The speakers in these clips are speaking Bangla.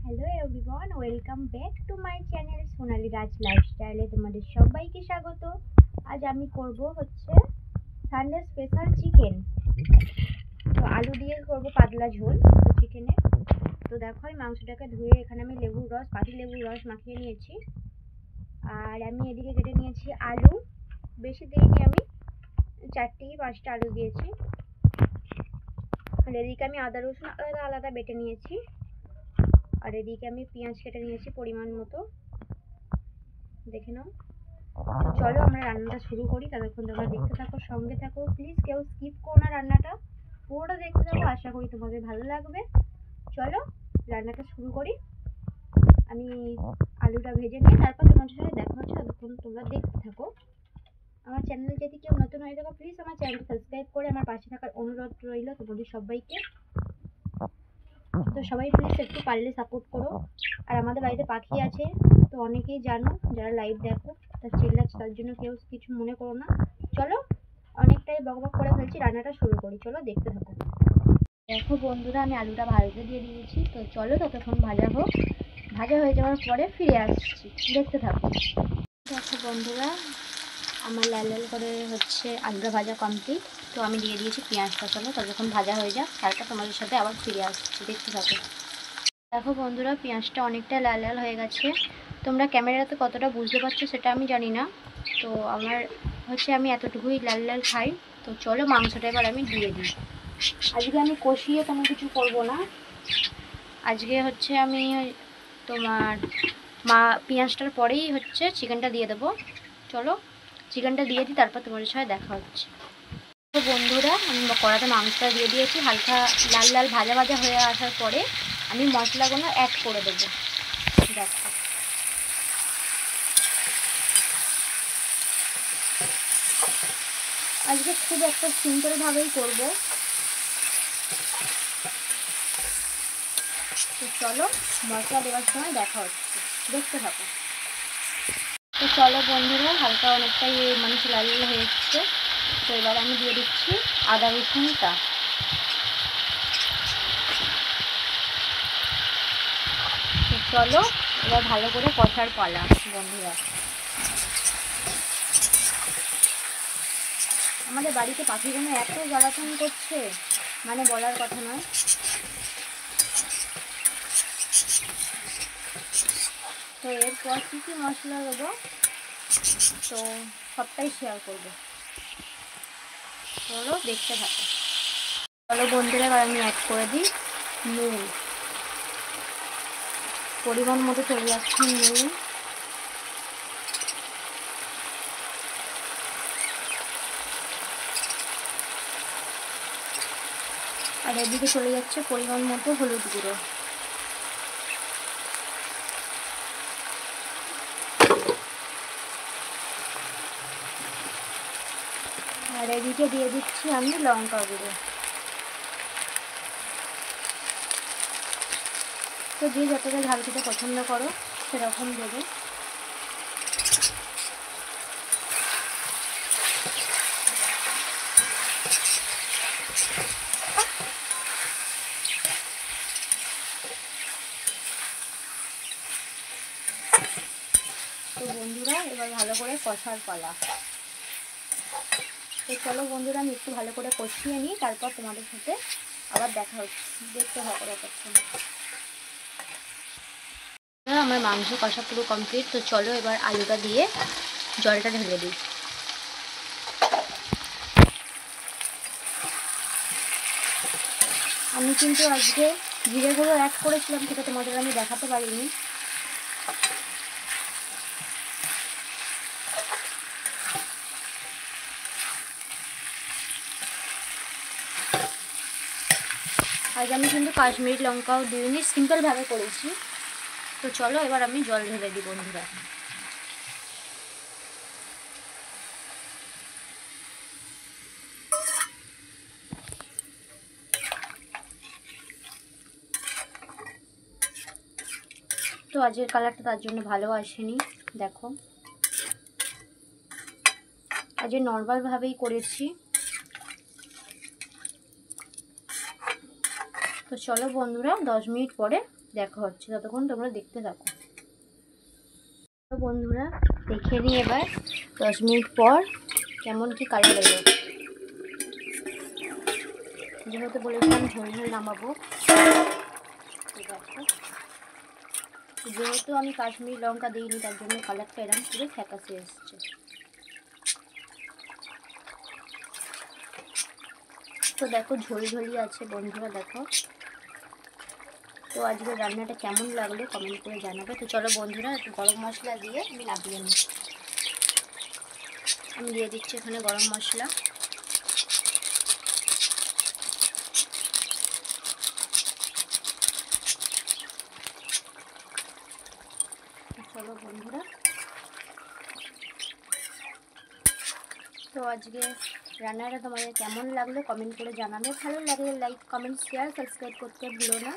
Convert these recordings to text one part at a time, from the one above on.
Hello everyone, welcome back to my channel Sonali Raj লাইফস্টাইলে তোমাদের সবাইকে স্বাগত। আজ আমি করব হচ্ছে সানডে স্পেশাল চিকেন। তো আলু দিয়ে করব পাতলা ঝোল চিকেনে। তো দেখো এই মাংসটাকে ধুয়ে এখানে আমি পাতি লেবুর রস মাখিয়ে নিয়েছি। আর আমি এদিকে কেটে নিয়েছি আলু, বেশি দিইনি, আমি 4 থেকে 5টা আলু দিয়েছি। আর এদিকে আমি আদা রসুন আলাদা আলাদা বেটে নিয়েছি। আর এদিকে আমি পেঁয়াজ কেটে নিয়েছি পরিমাণ মতো, দেখে নাও। তো চলো আমরা রান্নাটা শুরু করি। ততক্ষণ তোমরা দেখতে থাকো, সঙ্গে থাকো, প্লিজ কেউ স্কিপ করো না, রান্নাটা পুরোটা দেখতে থাকো, আশা করি তোমাদের ভালো লাগবে। চলো রান্নাটা শুরু করি। আমি আলুটা ভেজে নিই, তারপর তোমাদের সাথে দেখা হচ্ছে। ততক্ষণ তোমরা দেখতে থাকো। আমার চ্যানেলে যদি কেউ নতুন হয়ে থাকো, প্লিজ আমার চ্যানেলটা সাবস্ক্রাইব করে আমার পাশে থাকার অনুরোধ রইল তোমাদের সবাইকে। তো সবাই প্লিজ একটু পারলে সাপোর্ট করো। আর আমাদের বাড়িতে পাখি আছে, তো অনেকেই জানো যারা লাইভ দেখো, তার চিল্লাচ্ছে, তার জন্য কেউ কিছু মনে করো না। চলো অনেকটাই বকবক করে ফেলছি, রান্নাটা শুরু করি, চলো দেখতে থাকো। দেখো বন্ধুরা, আমি আলুটা ভাজতে দিয়ে দিয়েছি। তো চলো ততক্ষণ ভাজা হোক, ভাজা হয়ে যাওয়ার পরে ফিরে আসছি, দেখতে থাকো। দেখো বন্ধুরা, আমার লাল লাল করে হচ্ছে আলুটা ভাজা কমপ্লিট। তো আমি দিয়ে দিয়েছি পেঁয়াজটা। চলো ততক্ষণ ভাজা হয়ে যাক, তারপর তোমাদের সাথে আবার ফিরে আসছি, দেখতে থাকো। দেখো বন্ধুরা, পেঁয়াজটা অনেকটা লাল লাল হয়ে গেছে। তোমরা ক্যামেরাতে কতটা বুঝতে পারছো সেটা আমি জানি না। তো আমার হচ্ছে আমি এতটুকুই লাল লাল খাই। তো চলো মাংসটা এবার আমি দিয়ে দিই। আজকে আমি কষিয়ে কোনো কিছু করব না, আজকে হচ্ছে আমি তোমার পেঁয়াজটার পরেই হচ্ছে চিকেনটা দিয়ে দেবো। চলো চিকেনটা দিয়ে দিই, তারপর তোমাদের সাথে দেখা হচ্ছে। তো বন্ধুরা, আমি কড়াতে মাংসটা দিয়ে দিয়েছি। হালকা লাল লাল ভাজা ভাজা হয়ে আসার পরে আমি মশলাগুলো অ্যাড করে দেবো। দেখো আজকে খুব একটা সিম্পলভাবেই করবো। তো চলো মশলা দেওয়ার সময় দেখা হচ্ছে, দেখতে থাকো। তো চলো বন্ধুরা, হালকা অনেকটাই মাংস লাল লাল হয়ে এসছে। তো এবার আমি দিয়ে দিচ্ছি আদা রসুনটা। তো চলো এবার ভালো করে কষার পালা বন্ধুরা। আমাদের বাড়িতে পাখিগুলো এত জ্বালাতন করছে, মানে বলার কথা নয়। তো এরপর কী কী মশলা দেবো, তো সবটাই শেয়ার করবো, চলো দেখতে থাকো। চলো বন্ধুরা, এবার আমি অ্যাড করে দিই নুন। পরিমাণ মতো চলে যাচ্ছে নুন। আর এদিকে চলে যাচ্ছে পরিমাণ মতো হলুদ গুঁড়ো। আর এদিকে দিয়ে দিচ্ছি আমি লঙ্কা গুঁড়ো। তো যে যতটা ঝাল খেতে পছন্দ করো সেরকম দেবে। তো বন্ধুরা, এবার ভালো করে কষার পালা। তো চলো বন্ধুরা, আমি একটু ভালো করে কষিয়ে নিই, তারপর তোমাদের সাথে আবার দেখা হচ্ছে, দেখতে থাকো ব্যাপারটা। আমার মাংস কষা পুরো কমপ্লিট। তো চলো এবার আলুটা দিয়ে জলটা ঢেলে দিই। আমি কিন্তু আজকে জিরে গুঁড়ো অ্যাড করেছিলাম, সেটা তোমাদের আমি দেখাতে পারিনি। আজ আমি কিন্তু কাশ্মীরি লঙ্কাও দিইনি, সিম্পলভাবে করেছি। তো চলো এবার আমি জল ঢেলে দিই বন্ধুরা। তো আজকের কালারটা তার জন্য ভালো আসেনি, দেখো। আজকে নর্মালভাবেই করেছি। তো চলো বন্ধুরা, 10 মিনিট পরে দেখা হচ্ছে, ততক্ষণ তোমরা দেখতে থাকো। তো বন্ধুরা দেখে নিই এবার 10 মিনিট পর কেমন কি কালার এলো। যেহেতু বলেছিলাম ঝোল ঝোল নামাবো, যেহেতু আমি কাশ্মীরি লঙ্কা দিইনি তার জন্য কালারটা এরকম পুরো ফ্যাকাশে এসছে। তো দেখো ঝোল ঝোলই আছে বন্ধুরা, দেখো। তো আজকে রান্নাটা কেমন লাগলো কমেন্ট করে জানাবে। তো চলো বন্ধুরা একটু গরম মশলা দিয়ে আমি নামিয়ে নিই। আমি দিয়ে দিচ্ছি এখানে গরম মশলা। চলো বন্ধুরা, তো আজকে রান্নাটা তোমাদের কেমন লাগলো কমেন্ট করে জানাবে। ভালো লাগলে লাইক কমেন্ট শেয়ার সাবস্ক্রাইব করতে ভুলো না।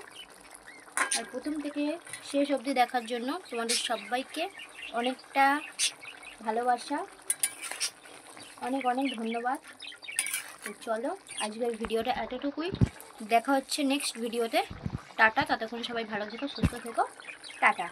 আর প্রথম থেকে শেষ অবধি দেখার জন্য তোমাদের সবাইকে অনেকটা ভালোবাসা, অনেক অনেক ধন্যবাদ। তো চলো আজকের ভিডিওটা এতটুকুই, দেখা হচ্ছে নেক্সট ভিডিওতে। টাটা, ততক্ষণ সবাই ভালো থেকো, সুস্থ থেকো, টাটা।